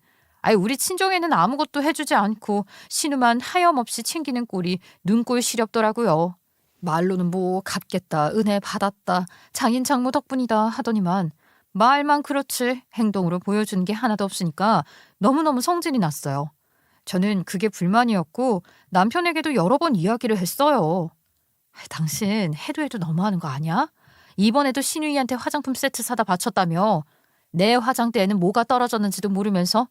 A: 우리 친정에는 아무것도 해주지 않고 신우만 하염없이 챙기는 꼴이 눈꼴 시렵더라고요. 말로는 뭐 갚겠다, 은혜 받았다, 장인 장모 덕분이다 하더니만 말만 그렇지 행동으로 보여주는 게 하나도 없으니까 너무너무 성질이 났어요. 저는 그게 불만이었고 남편에게도 여러 번 이야기를 했어요. 당신 해도 너무하는 거 아니야? 이번에도 신우이한테 화장품 세트 사다 바쳤다며. 내 화장대에는 뭐가 떨어졌는지도 모르면서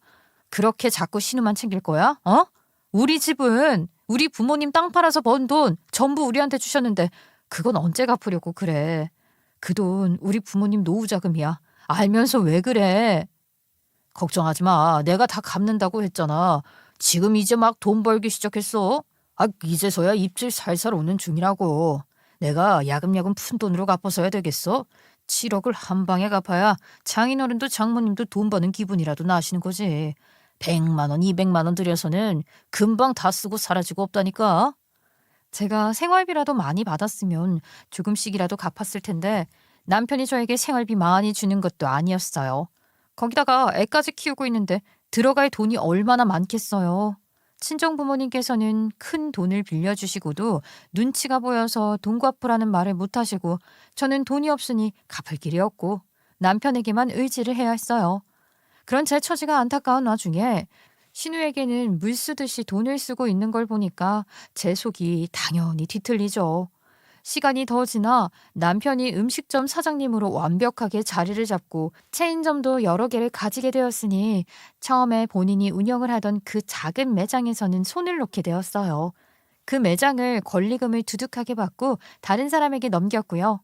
A: 그렇게 자꾸 신우만 챙길 거야? 어? 우리 집은 우리 부모님 땅 팔아서 번 돈 전부 우리한테 주셨는데 그건 언제 갚으려고 그래. 그 돈 우리 부모님 노후 자금이야. 알면서 왜 그래? 걱정하지 마. 내가 다 갚는다고 했잖아. 지금 이제 막 돈 벌기 시작했어. 이제서야 입질 살살 오는 중이라고. 내가 야금야금 푼 돈으로 갚아서야 되겠어? 7억을 한 방에 갚아야 장인어른도 장모님도 돈 버는 기분이라도 나시는 거지. 100만 원, 200만 원 들여서는 금방 다 쓰고 사라지고 없다니까. 제가 생활비라도 많이 받았으면 조금씩이라도 갚았을 텐데 남편이 저에게 생활비 많이 주는 것도 아니었어요. 거기다가 애까지 키우고 있는데 들어갈 돈이 얼마나 많겠어요. 친정 부모님께서는 큰 돈을 빌려주시고도 눈치가 보여서 돈 갚으라는 말을 못하시고 저는 돈이 없으니 갚을 길이 없고 남편에게만 의지를 해야 했어요. 그런 제 처지가 안타까운 와중에 신우에게는 물 쓰듯이 돈을 쓰고 있는 걸 보니까 제 속이 당연히 뒤틀리죠. 시간이 더 지나 남편이 음식점 사장님으로 완벽하게 자리를 잡고 체인점도 여러 개를 가지게 되었으니 처음에 본인이 운영을 하던 그 작은 매장에서는 손을 놓게 되었어요. 그 매장을 권리금을 두둑하게 받고 다른 사람에게 넘겼고요.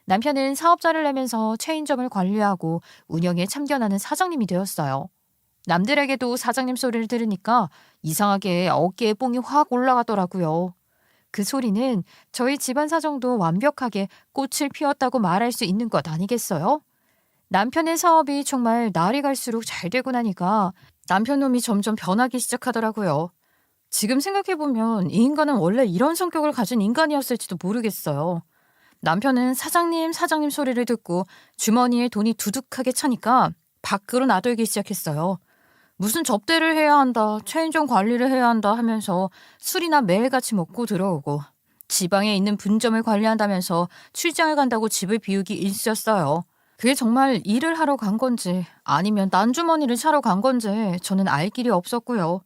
A: 남편은 사업자를 내면서 체인점을 관리하고 운영에 참견하는 사장님이 되었어요. 남들에게도 사장님 소리를 들으니까 이상하게 어깨에 뽕이 확 올라가더라고요. 그 소리는 저희 집안 사정도 완벽하게 꽃을 피웠다고 말할 수 있는 것 아니겠어요? 남편의 사업이 정말 날이 갈수록 잘 되고 나니까 남편 놈이 점점 변하기 시작하더라고요. 지금 생각해보면 이 인간은 원래 이런 성격을 가진 인간이었을지도 모르겠어요. 남편은 사장님 소리를 듣고 주머니에 돈이 두둑하게 차니까 밖으로 나돌기 시작했어요. 무슨 접대를 해야 한다, 체인점 관리를 해야 한다 하면서 술이나 매일같이 먹고 들어오고 지방에 있는 분점을 관리한다면서 출장을 간다고 집을 비우기 일쑤였어요. 그게 정말 일을 하러 간 건지 아니면 딴주머니를 차러 간 건지 저는 알 길이 없었고요.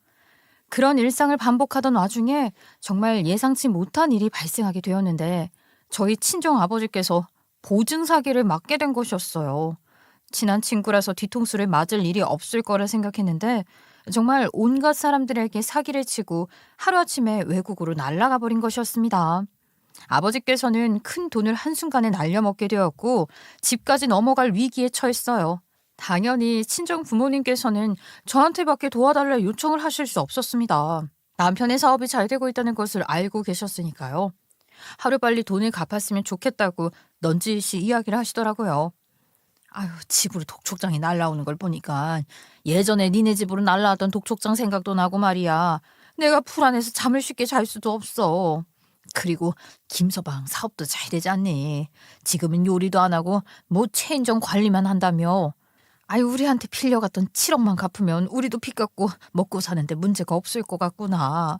A: 그런 일상을 반복하던 와중에 정말 예상치 못한 일이 발생하게 되었는데 저희 친정 아버지께서 보증 사기를 맞게 된 것이었어요. 친한 친구라서 뒤통수를 맞을 일이 없을 거라 생각했는데 정말 온갖 사람들에게 사기를 치고 하루아침에 외국으로 날아가 버린 것이었습니다. 아버지께서는 큰 돈을 한순간에 날려먹게 되었고 집까지 넘어갈 위기에 처했어요. 당연히 친정 부모님께서는 저한테밖에 도와달라 요청을 하실 수 없었습니다. 남편의 사업이 잘 되고 있다는 것을 알고 계셨으니까요. 하루빨리 돈을 갚았으면 좋겠다고 넌지시 이야기를 하시더라고요. 아유, 집으로 독촉장이 날라오는 걸 보니까 예전에 니네 집으로 날라왔던 독촉장 생각도 나고 말이야. 내가 불안해서 잠을 쉽게 잘 수도 없어. 그리고 김서방 사업도 잘 되지 않니? 지금은 요리도 안 하고 뭐 체인점 관리만 한다며. 아유, 우리한테 빌려갔던 7억만 갚으면 우리도 빚 갚고 먹고 사는데 문제가 없을 것 같구나.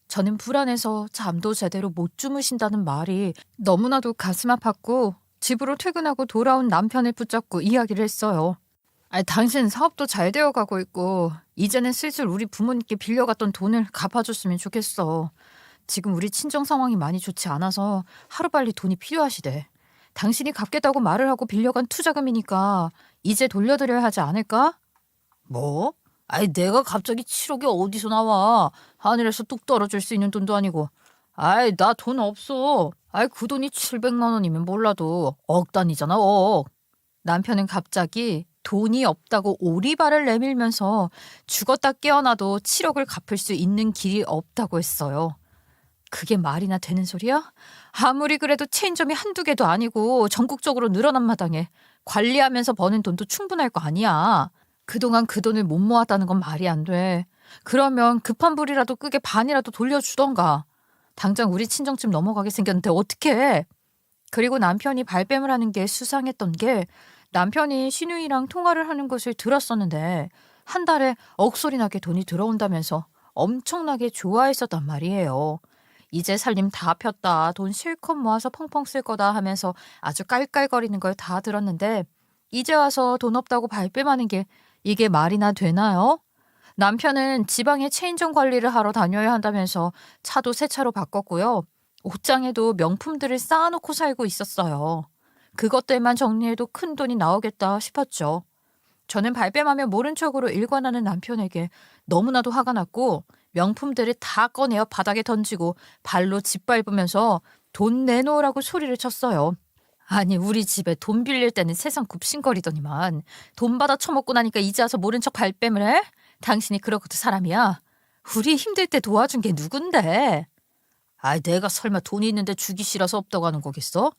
A: 저는 불안해서 잠도 제대로 못 주무신다는 말이 너무나도 가슴 아팠고 집으로 퇴근하고 돌아온 남편을 붙잡고 이야기를 했어요. 아니, 당신 사업도 잘 되어가고 있고 이제는 슬슬 우리 부모님께 빌려갔던 돈을 갚아줬으면 좋겠어. 지금 우리 친정 상황이 많이 좋지 않아서 하루빨리 돈이 필요하시대. 당신이 갚겠다고 말을 하고 빌려간 투자금이니까 이제 돌려드려야 하지 않을까? 뭐? 아이, 내가 갑자기 7억이 어디서 나와. 하늘에서 뚝 떨어질 수 있는 돈도 아니고. 아이, 나 돈 없어. 아이, 그 돈이 700만 원이면 몰라도 억 단위잖아, 억. 남편은 갑자기 돈이 없다고 오리발을 내밀면서 죽었다 깨어나도 7억을 갚을 수 있는 길이 없다고 했어요. 그게 말이나 되는 소리야? 아무리 그래도 체인점이 한두 개도 아니고 전국적으로 늘어난 마당에 관리하면서 버는 돈도 충분할 거 아니야. 그동안 그 돈을 못 모았다는 건 말이 안 돼. 그러면 급한 불이라도 끄게 반이라도 돌려주던가. 당장 우리 친정집 넘어가게 생겼는데 어떡해. 그리고 남편이 발뺌을 하는 게 수상했던 게 남편이 신우이랑 통화를 하는 것을 들었었는데 한 달에 억소리 나게 돈이 들어온다면서 엄청나게 좋아했었단 말이에요. 이제 살림 다 폈다. 돈 실컷 모아서 펑펑 쓸 거다 하면서 아주 깔깔거리는 걸 다 들었는데 이제 와서 돈 없다고 발뺌하는 게 이게 말이나 되나요? 남편은 지방에 체인점 관리를 하러 다녀야 한다면서 차도 새 차로 바꿨고요. 옷장에도 명품들을 쌓아놓고 살고 있었어요. 그것들만 정리해도 큰 돈이 나오겠다 싶었죠. 저는 발뺌하며 모른 척으로 일관하는 남편에게 너무나도 화가 났고 명품들을 다 꺼내어 바닥에 던지고 발로 짓밟으면서 돈 내놓으라고 소리를 쳤어요. 아니, 우리 집에 돈 빌릴 때는 세상 굽신거리더니만 돈 받아 처먹고 나니까 이제 와서 모른 척 발뺌을 해? 당신이 그러고도 사람이야? 우리 힘들 때 도와준 게 누군데? 아, 내가 설마 돈이 있는데 주기 싫어서 없다고 하는 거겠어?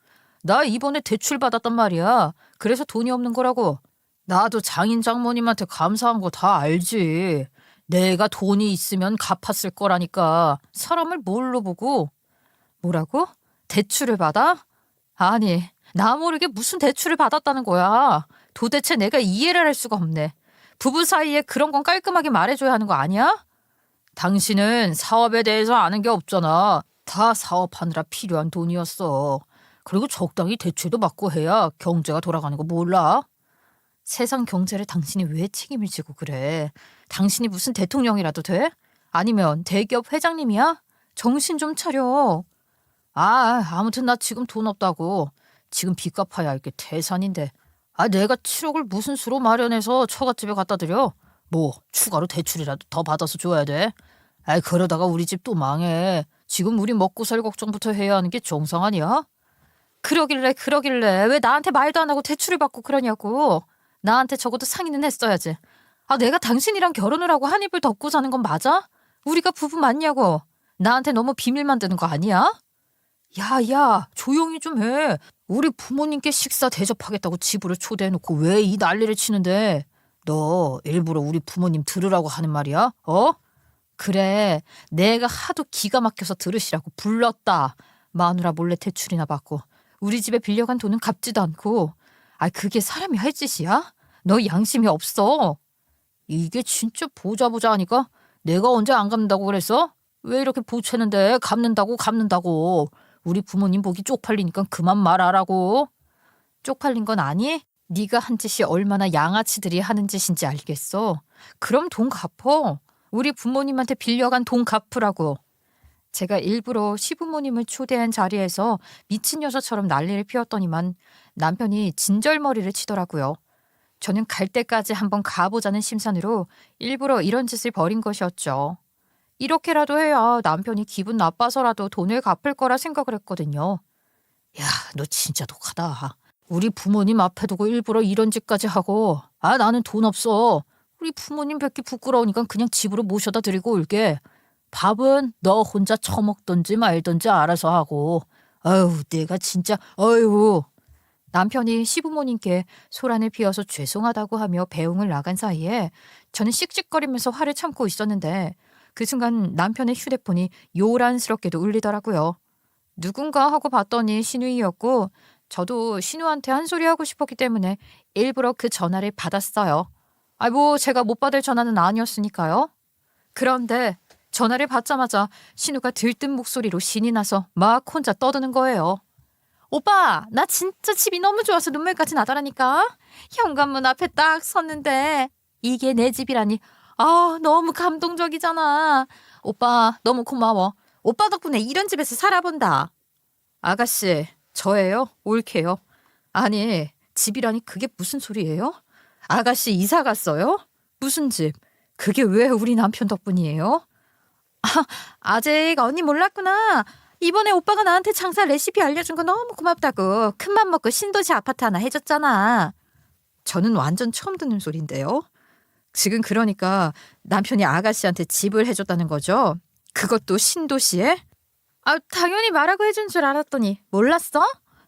A: 나 이번에 대출 받았단 말이야. 그래서 돈이 없는 거라고. 나도 장인 장모님한테 감사한 거 다 알지. 내가 돈이 있으면 갚았을 거라니까. 사람을 뭘로 보고. 뭐라고? 대출을 받아? 아니, 나 모르게 무슨 대출을 받았다는 거야. 도대체 내가 이해를 할 수가 없네. 부부 사이에 그런 건 깔끔하게 말해줘야 하는 거 아니야? 당신은 사업에 대해서 아는 게 없잖아. 다 사업하느라 필요한 돈이었어. 그리고 적당히 대출도 받고 해야 경제가 돌아가는 거 몰라? 세상 경제를 당신이 왜 책임을 지고 그래? 당신이 무슨 대통령이라도 돼? 아니면 대기업 회장님이야? 정신 좀 차려. 아무튼 나 지금 돈 없다고. 지금 빚 갚아야 할 게 태산인데. 내가 7억을 무슨 수로 마련해서 처갓집에 갖다 드려? 뭐 추가로 대출이라도 더 받아서 줘야 돼? 그러다가 우리 집 또 망해. 지금 우리 먹고 살 걱정부터 해야 하는 게 정상 아니야? 그러길래 왜 나한테 말도 안 하고 대출을 받고 그러냐고. 나한테 적어도 상의는 했어야지. 내가 당신이랑 결혼을 하고 한 입을 덮고 사는 건 맞아? 우리가 부부 맞냐고. 나한테 너무 비밀 만드는 거 아니야? 야, 조용히 좀 해. 우리 부모님께 식사 대접하겠다고 집으로 초대해놓고 왜 이 난리를 치는데? 너 일부러 우리 부모님 들으라고 하는 말이야? 그래, 내가 하도 기가 막혀서 들으시라고 불렀다. 마누라 몰래 대출이나 받고 우리 집에 빌려간 돈은 갚지도 않고. 그게 사람이 할 짓이야? 너 양심이 없어. 이게 진짜 보자 하니까 내가 언제 안 갚는다고 그랬어? 왜 이렇게 보채는데 갚는다고. 우리 부모님 보기 쪽팔리니까 그만 말하라고. 쪽팔린 건 아니? 네가 한 짓이 얼마나 양아치들이 하는 짓인지 알겠어. 그럼 돈 갚어. 우리 부모님한테 빌려간 돈 갚으라고. 제가 일부러 시부모님을 초대한 자리에서 미친 여자처럼 난리를 피웠더니만 남편이 진절머리를 치더라고요. 저는 갈 때까지 한번 가보자는 심산으로 일부러 이런 짓을 벌인 것이었죠. 이렇게라도 해야 남편이 기분 나빠서라도 돈을 갚을 거라 생각을 했거든요. 야, 너 진짜 독하다. 우리 부모님 앞에 두고 일부러 이런 짓까지 하고. 나는 돈 없어. 우리 부모님 뵙기 부끄러우니까 그냥 집으로 모셔다 드리고 올게. 밥은 너 혼자 처먹던지 말던지 알아서 하고. 내가 진짜 남편이 시부모님께 소란을 피워서 죄송하다고 하며 배웅을 나간 사이에 저는 씩씩거리면서 화를 참고 있었는데 그 순간 남편의 휴대폰이 요란스럽게도 울리더라고요. 누군가 하고 봤더니 신우이였고 저도 신우한테 한 소리 하고 싶었기 때문에 일부러 그 전화를 받았어요. 제가 못 받을 전화는 아니었으니까요. 그런데 전화를 받자마자 신우가 들뜬 목소리로 신이 나서 막 혼자 떠드는 거예요. 오빠, 나 진짜 집이 너무 좋아서 눈물까지 나더라니까. 현관문 앞에 딱 섰는데 이게 내 집이라니. 너무 감동적이잖아. 오빠, 너무 고마워. 오빠 덕분에 이런 집에서 살아본다. 아가씨, 저예요? 옳게요. 아니, 집이라니 그게 무슨 소리예요? 아가씨 이사 갔어요? 무슨 집? 그게 왜 우리 남편 덕분이에요? 아직 언니 몰랐구나. 이번에 오빠가 나한테 장사 레시피 알려준 거 너무 고맙다고 큰맘 먹고 신도시 아파트 하나 해줬잖아. 저는 완전 처음 듣는 소린데요. 지금 그러니까 남편이 아가씨한테 집을 해줬다는 거죠? 그것도 신도시에? 당연히 말하고 해준 줄 알았더니 몰랐어?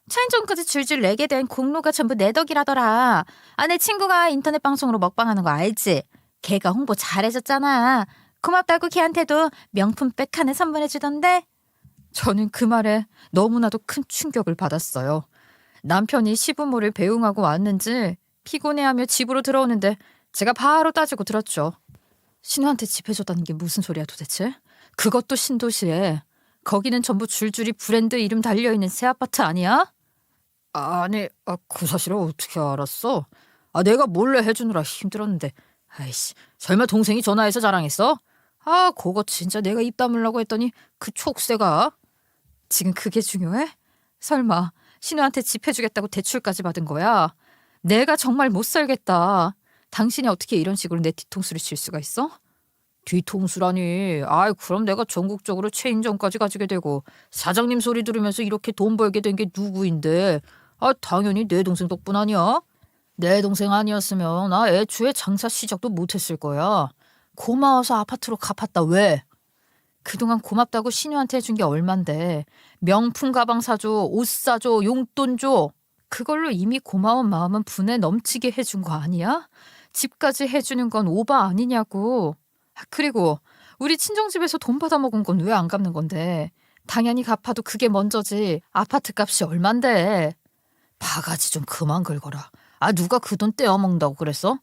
A: 차인점까지 줄줄 내게 된 공로가 전부 내 덕이라더라. 내 친구가 인터넷 방송으로 먹방하는 거 알지? 걔가 홍보 잘해줬잖아. 고맙다고 걔한테도 명품백 하나 선물해주던데. 저는 그 말에 너무나도 큰 충격을 받았어요. 남편이 시부모를 배웅하고 왔는지 피곤해하며 집으로 들어오는데 제가 바로 따지고 들었죠. 신우한테 집 해줬다는 게 무슨 소리야 도대체? 그것도 신도시에. 거기는 전부 줄줄이 브랜드 이름 달려있는 새 아파트 아니야? 아니, 그 사실을 어떻게 알았어? 내가 몰래 해주느라 힘들었는데. 설마 동생이 전화해서 자랑했어? 그거 진짜 내가 입 다물라고 했더니 그 촉새가. 지금 그게 중요해? 설마 신우한테 집 해주겠다고 대출까지 받은 거야? 내가 정말 못 살겠다. 당신이 어떻게 이런 식으로 내 뒤통수를 칠 수가 있어? 뒤통수라니. 그럼 내가 전국적으로 체인점까지 가지게 되고 사장님 소리 들으면서 이렇게 돈 벌게 된 게 누구인데. 당연히 내 동생 덕분 아니야? 내 동생 아니었으면 애초에 장사 시작도 못했을 거야. 고마워서 아파트로 갚았다. 왜? 그동안 고맙다고 신우한테 해준 게 얼만데. 명품 가방 사줘, 옷 사줘, 용돈 줘. 그걸로 이미 고마운 마음은 분에 넘치게 해준 거 아니야? 집까지 해주는 건 오바 아니냐고. 그리고 우리 친정집에서 돈 받아먹은 건 왜 안 갚는 건데. 당연히 갚아도 그게 먼저지. 아파트 값이 얼만데. 바가지 좀 그만 긁어라. 누가 그 돈 떼어먹는다고 그랬어?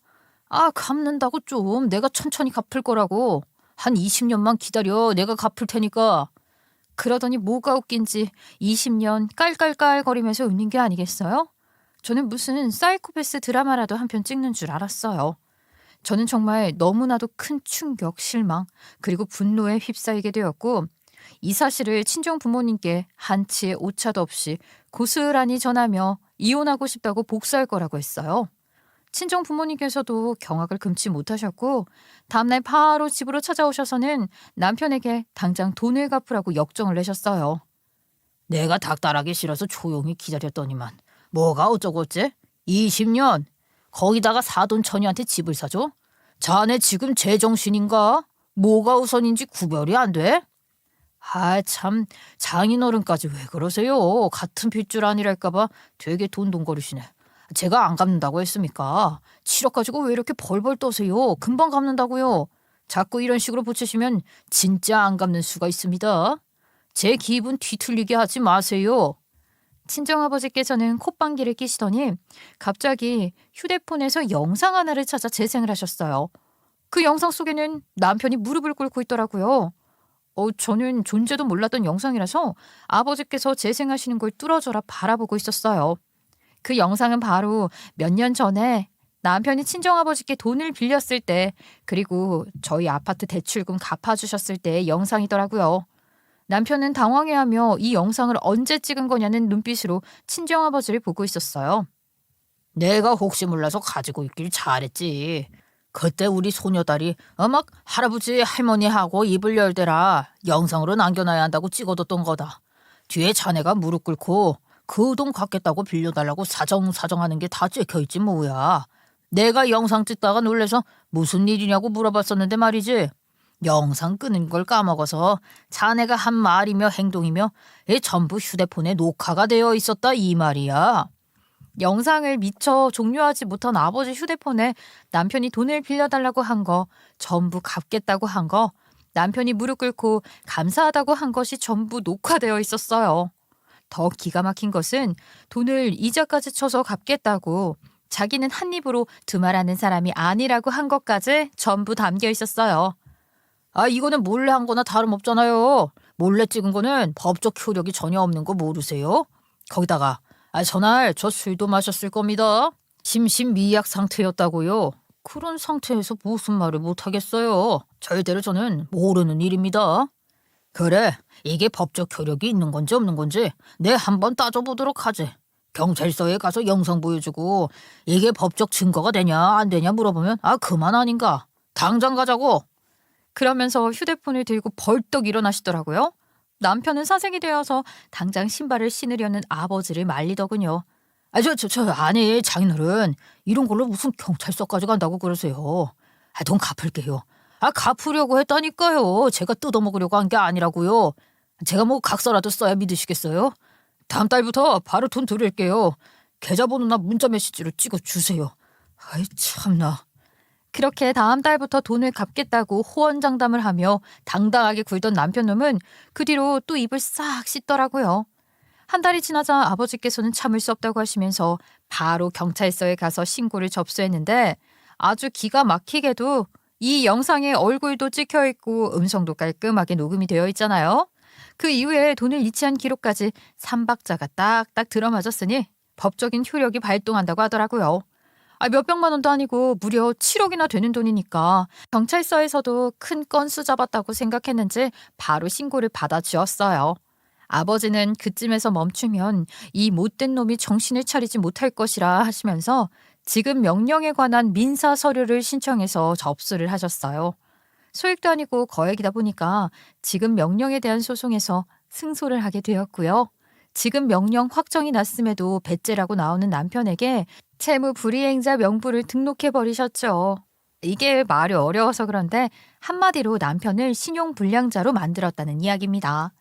A: 갚는다고 좀. 내가 천천히 갚을 거라고. 한 20년만 기다려. 내가 갚을 테니까. 그러더니 뭐가 웃긴지 20년 깔깔깔거리면서 웃는 게 아니겠어요? 저는 무슨 사이코패스 드라마라도 한 편 찍는 줄 알았어요. 저는 정말 너무나도 큰 충격, 실망, 그리고 분노에 휩싸이게 되었고 이 사실을 친정 부모님께 한치의 오차도 없이 고스란히 전하며 이혼하고 싶다고 복수할 거라고 했어요. 친정 부모님께서도 경악을 금치 못하셨고 다음날 바로 집으로 찾아오셔서는 남편에게 당장 돈을 갚으라고 역정을 내셨어요. 내가 닥달하기 싫어서 조용히 기다렸더니만 뭐가 어쩌고 어째? 20년? 거기다가 사돈 처녀한테 집을 사줘? 자네 지금 제정신인가? 뭐가 우선인지 구별이 안 돼? 아, 참, 장인어른까지 왜 그러세요? 같은 핏줄 아니랄까봐 되게 돈돈거리시네. 제가 안 갚는다고 했습니까? 7억 가지고 왜 이렇게 벌벌 떠세요? 금방 갚는다고요. 자꾸 이런 식으로 붙이시면 진짜 안 갚는 수가 있습니다. 제 기분 뒤틀리게 하지 마세요. 친정아버지께서는 콧방귀를 끼시더니 갑자기 휴대폰에서 영상 하나를 찾아 재생을 하셨어요. 그 영상 속에는 남편이 무릎을 꿇고 있더라고요. 저는 존재도 몰랐던 영상이라서 아버지께서 재생하시는 걸 뚫어져라 바라보고 있었어요. 그 영상은 바로 몇 년 전에 남편이 친정아버지께 돈을 빌렸을 때 그리고 저희 아파트 대출금 갚아주셨을 때의 영상이더라고요. 남편은 당황해하며 이 영상을 언제 찍은 거냐는 눈빛으로 친정아버지를 보고 있었어요. 내가 혹시 몰라서 가지고 있길 잘했지. 그때 우리 소녀딸이 막 할아버지 할머니하고 입을 열대라 영상으로 남겨놔야 한다고 찍어뒀던 거다. 뒤에 자네가 무릎 꿇고 그 돈 갚겠다고 빌려달라고 사정사정하는 게 다 찍혀있지 뭐야. 내가 영상 찍다가 놀래서 무슨 일이냐고 물어봤었는데 말이지. 영상 끄는 걸 까먹어서 자네가 한 말이며 행동이며 전부 휴대폰에 녹화가 되어 있었다 이 말이야. 영상을 미처 종료하지 못한 아버지 휴대폰에 남편이 돈을 빌려달라고 한 거, 전부 갚겠다고 한 거, 남편이 무릎 꿇고 감사하다고 한 것이 전부 녹화되어 있었어요. 더 기가 막힌 것은 돈을 이자까지 쳐서 갚겠다고 자기는 한 입으로 두말하는 사람이 아니라고 한 것까지 전부 담겨 있었어요. 이거는 몰래 한 거나 다름없잖아요. 몰래 찍은 거는 법적 효력이 전혀 없는 거 모르세요? 거기다가 전날 저 술도 마셨을 겁니다. 심신미약 상태였다고요. 그런 상태에서 무슨 말을 못하겠어요. 절대로 저는 모르는 일입니다. 그래, 이게 법적 효력이 있는 건지 없는 건지 내 한번 따져보도록 하지. 경찰서에 가서 영상 보여주고 이게 법적 증거가 되냐 안 되냐 물어보면 그만 아닌가. 당장 가자고. 그러면서 휴대폰을 들고 벌떡 일어나시더라고요. 남편은 사색이 되어서 당장 신발을 신으려는 아버지를 말리더군요. 아니 장인어른 이런 걸로 무슨 경찰서까지 간다고 그러세요. 돈 갚을게요. 갚으려고 했다니까요. 제가 뜯어먹으려고 한 게 아니라고요. 제가 뭐 각서라도 써야 믿으시겠어요? 다음 달부터 바로 돈 드릴게요. 계좌번호나 문자 메시지로 찍어주세요. 참나. 그렇게 다음 달부터 돈을 갚겠다고 호언장담을 하며 당당하게 굴던 남편놈은 그 뒤로 또 입을 싹 씻더라고요. 한 달이 지나자 아버지께서는 참을 수 없다고 하시면서 바로 경찰서에 가서 신고를 접수했는데 아주 기가 막히게도 이 영상에 얼굴도 찍혀있고 음성도 깔끔하게 녹음이 되어 있잖아요. 그 이후에 돈을 이체한 기록까지 3박자가 딱딱 들어맞았으니 법적인 효력이 발동한다고 하더라고요. 몇백만 원도 아니고 무려 7억이나 되는 돈이니까 경찰서에서도 큰 건수 잡았다고 생각했는지 바로 신고를 받아주었어요. 아버지는 그쯤에서 멈추면 이 못된 놈이 정신을 차리지 못할 것이라 하시면서 지급 명령에 관한 민사 서류를 신청해서 접수를 하셨어요. 소액도 아니고 거액이다 보니까 지급 명령에 대한 소송에서 승소를 하게 되었고요. 지급 명령 확정이 났음에도 배째라고 나오는 남편에게 채무 불이행자 명부를 등록해버리셨죠. 이게 말이 어려워서 그런데 한마디로 남편을 신용불량자로 만들었다는 이야기입니다.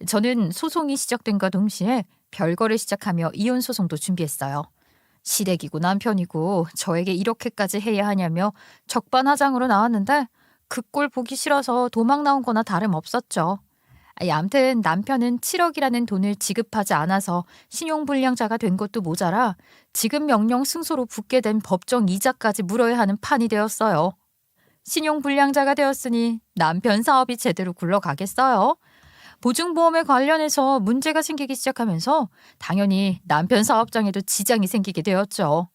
A: 저는 소송이 시작된과 동시에 별거를 시작하며 이혼소송도 준비했어요. 시댁이고 남편이고 저에게 이렇게까지 해야 하냐며 적반하장으로 나왔는데 그 꼴 보기 싫어서 도망 나온 거나 다름없었죠. 암튼 남편은 7억이라는 돈을 지급하지 않아서 신용불량자가 된 것도 모자라 지급 명령 승소로 붙게 된 법정 이자까지 물어야 하는 판이 되었어요. 신용불량자가 되었으니 남편 사업이 제대로 굴러가겠어요? 보증보험에 관련해서 문제가 생기기 시작하면서 당연히 남편 사업장에도 지장이 생기게 되었죠.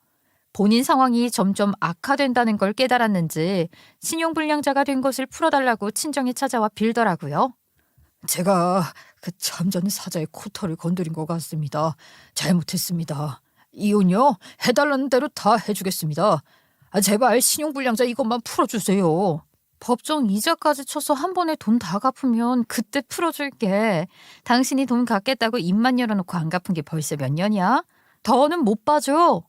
A: 본인 상황이 점점 악화된다는 걸 깨달았는지 신용불량자가 된 것을 풀어달라고 친정에 찾아와 빌더라고요. 제가 그 참 전에 사자의 코털을 건드린 것 같습니다. 잘못했습니다. 이혼요? 해달라는 대로 다 해주겠습니다. 제발 신용불량자 이것만 풀어주세요. 법정 이자까지 쳐서 한 번에 돈 다 갚으면 그때 풀어줄게. 당신이 돈 갚겠다고 입만 열어놓고 안 갚은 게 벌써 몇 년이야? 더는 못 봐줘.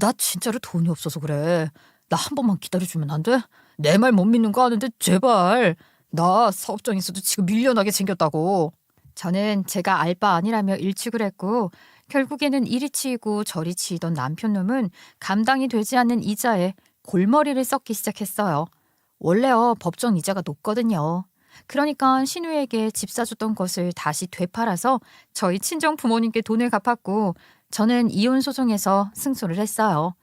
A: 나 진짜로 돈이 없어서 그래. 나 한 번만 기다려주면 안 돼? 내 말 못 믿는 거 아는데 제발. 나 사업장에서도 지금 밀려나게 생겼다고. 저는 제가 알바 아니라며 일축을 했고 결국에는 이리 치이고 저리 치이던 남편놈은 감당이 되지 않는 이자에 골머리를 썩기 시작했어요. 원래요 법정 이자가 높거든요. 그러니까 신우에게 집 사줬던 것을 다시 되팔아서 저희 친정 부모님께 돈을 갚았고 저는 이혼 소송에서 승소를 했어요.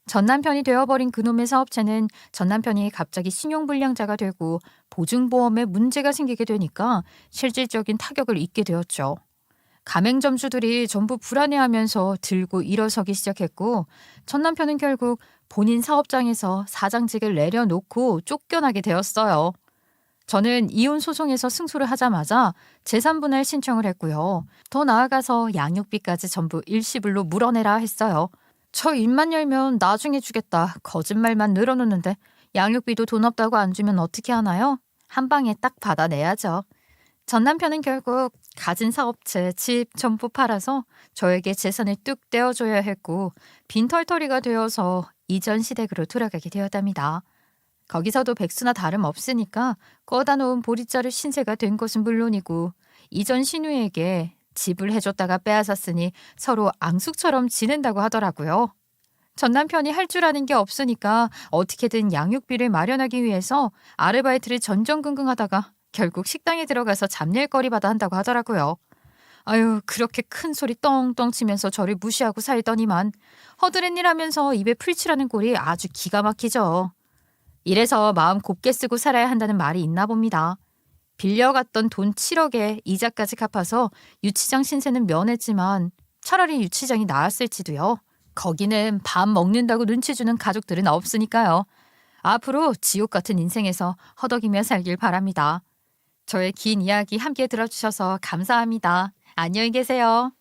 A: 전 남편이 되어버린 그놈의 사업체는 전 남편이 갑자기 신용불량자가 되고 보증보험에 문제가 생기게 되니까 실질적인 타격을 입게 되었죠. 가맹점주들이 전부 불안해하면서 들고 일어서기 시작했고 전 남편은 결국 본인 사업장에서 사장직을 내려놓고 쫓겨나게 되었어요. 저는 이혼 소송에서 승소를 하자마자 재산분할 신청을 했고요. 더 나아가서 양육비까지 전부 일시불로 물어내라 했어요. 저 입만 열면 나중에 주겠다 거짓말만 늘어놓는데 양육비도 돈 없다고 안 주면 어떻게 하나요? 한 방에 딱 받아내야죠. 전 남편은 결국 가진 사업체, 집 전부 팔아서 저에게 재산을 뚝 떼어줘야 했고 빈털터리가 되어서 이전 시댁으로 돌아가게 되었답니다. 거기서도 백수나 다름없으니까 꺼다 놓은 보리자루 신세가 된 것은 물론이고 이전 신우에게 집을 해줬다가 빼앗았으니 서로 앙숙처럼 지낸다고 하더라고요. 전 남편이 할 줄 아는 게 없으니까 어떻게든 양육비를 마련하기 위해서 아르바이트를 전전긍긍하다가 결국 식당에 들어가서 잡일거리마다 한다고 하더라고요. 아유 그렇게 큰 소리 떵떵 치면서 저를 무시하고 살더니만 허드렛 일 하면서 입에 풀칠하는 꼴이 아주 기가 막히죠. 이래서 마음 곱게 쓰고 살아야 한다는 말이 있나 봅니다. 빌려갔던 돈 7억에 이자까지 갚아서 유치장 신세는 면했지만 차라리 유치장이 나았을지도요. 거기는 밥 먹는다고 눈치 주는 가족들은 없으니까요. 앞으로 지옥 같은 인생에서 허덕이며 살길 바랍니다. 저의 긴 이야기 함께 들어주셔서 감사합니다. 안녕히 계세요.